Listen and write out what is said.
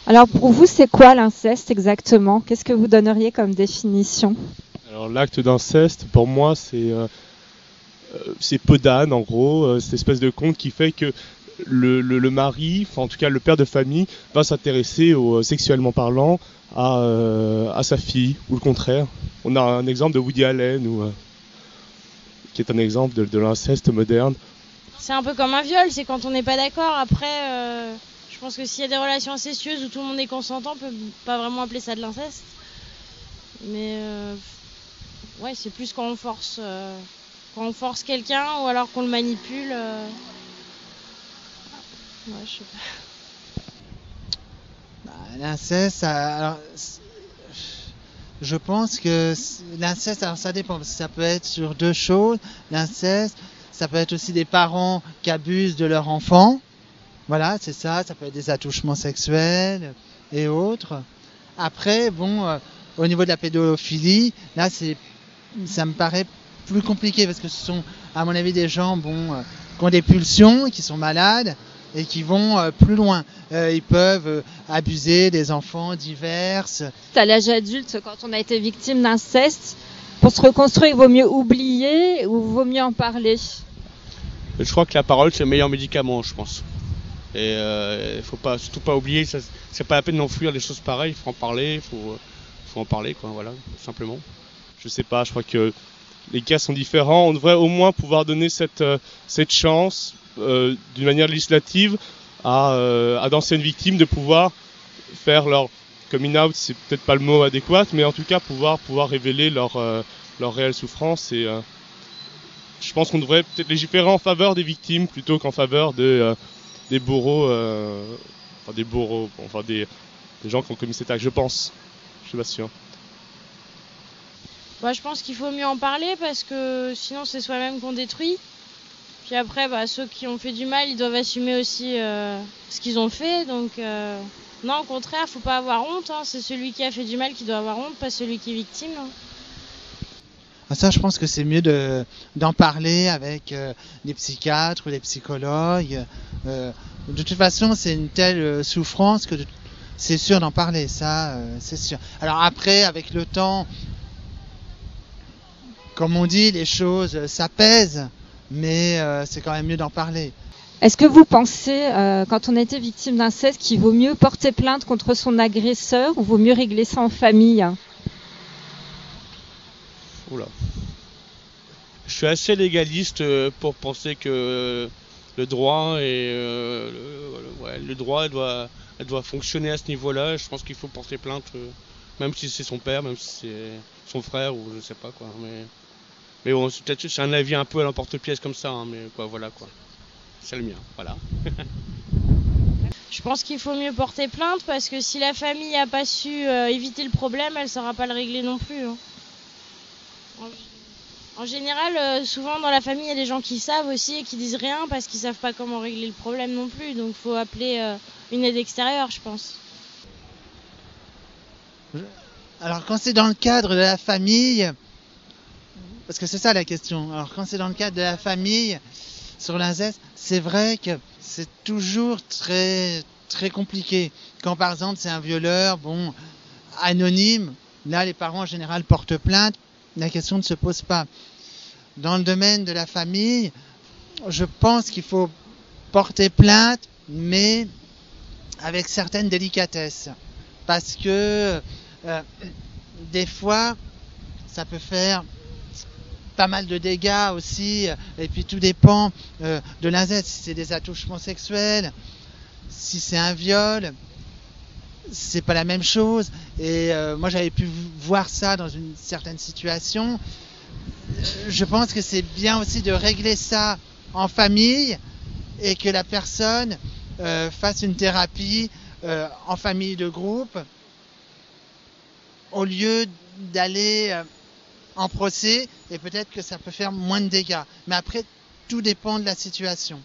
Alors pour vous, c'est quoi l'inceste exactement? Qu'est-ce que vous donneriez comme définition? Alors l'acte d'inceste, pour moi, c'est peau d'âne, en gros, cette espèce de conte qui fait que le mari, enfin en tout cas le père de famille, va s'intéresser sexuellement parlant à sa fille, ou le contraire. On a un exemple de Woody Allen, qui est un exemple de l'inceste moderne. C'est un peu comme un viol, c'est quand on n'est pas d'accord. Après, je pense que s'il y a des relations incestueuses où tout le monde est consentant, on peut pas vraiment appeler ça de l'inceste. Mais ouais, c'est plus quand on force quelqu'un ou alors qu'on le manipule. Ouais, je sais pas. L'inceste, alors, je pense que l'inceste, alors ça dépend, parce que ça peut être sur deux choses. L'inceste, ça peut être aussi des parents qui abusent de leur enfant. Voilà, c'est ça. Ça peut être des attouchements sexuels et autres. Après, bon, au niveau de la pédophilie, là, ça me paraît plus compliqué parce que ce sont, à mon avis, des gens, bon, qui ont des pulsions, qui sont malades et qui vont plus loin. Ils peuvent abuser des enfants divers. À l'âge adulte, quand on a été victime d'inceste, pour se reconstruire, il vaut mieux oublier ou vaut mieux en parler? Je crois que la parole, c'est le meilleur médicament, je pense. Et il faut pas, surtout pas oublier, ça, c'est pas la peine d'enfouir des choses pareilles, il faut en parler, faut en parler, quoi, voilà, simplement. Je sais pas, je crois que les cas sont différents. On devrait au moins pouvoir donner cette chance, d'une manière législative, à d'anciennes victimes de pouvoir faire leur coming out, c'est peut-être pas le mot adéquat, mais en tout cas pouvoir révéler leur réelle souffrance. Et je pense qu'on devrait peut-être légiférer en faveur des victimes plutôt qu'en faveur des bourreaux, des gens qui ont commis cet acte, je pense. Je suis pas sûr. Bah, je pense qu'il faut mieux en parler parce que sinon c'est soi-même qu'on détruit. Puis après, bah, ceux qui ont fait du mal, ils doivent assumer aussi ce qu'ils ont fait. Donc non, au contraire, faut pas avoir honte. Hein. C'est celui qui a fait du mal qui doit avoir honte, pas celui qui est victime. Hein. Ça, je pense que c'est mieux d'en parler avec des psychiatres ou des psychologues. De toute façon, c'est une telle souffrance que c'est sûr d'en parler, ça, c'est sûr. Alors après, avec le temps, comme on dit, les choses s'apaisent, mais c'est quand même mieux d'en parler. Est-ce que vous pensez, quand on a été victime d'inceste, qu'il vaut mieux porter plainte contre son agresseur ou vaut mieux régler ça en famille? Oula. Je suis assez légaliste pour penser que le droit le droit elle doit fonctionner à ce niveau-là. Je pense qu'il faut porter plainte, même si c'est son père, même si c'est son frère ou je sais pas quoi. Mais bon, c'est un avis un peu à l'emporte-pièce comme ça, hein, mais quoi, voilà quoi. C'est le mien, voilà. Je pense qu'il faut mieux porter plainte parce que si la famille n'a pas su éviter le problème, elle ne saura pas le régler non plus. Hein. En général, souvent dans la famille, il y a des gens qui savent aussi et qui disent rien parce qu'ils savent pas comment régler le problème non plus. Donc il faut appeler une aide extérieure, je pense. Alors quand c'est dans le cadre de la famille, parce que c'est ça la question, alors quand c'est dans le cadre de la famille, sur l'inceste, c'est vrai que c'est toujours très, très compliqué. Quand par exemple c'est un violeur, bon, anonyme, là les parents en général portent plainte, la question ne se pose pas. Dans le domaine de la famille, je pense qu'il faut porter plainte, mais avec certaines délicatesses. Parce que des fois, ça peut faire pas mal de dégâts aussi, et puis tout dépend de l'inceste, si c'est des attouchements sexuels, si c'est un viol, c'est pas la même chose. Et moi j'avais pu voir ça dans une certaine situation. Je pense que c'est bien aussi de régler ça en famille et que la personne fasse une thérapie en famille de groupe au lieu d'aller en procès, et peut-être que ça peut faire moins de dégâts. Mais après, tout dépend de la situation.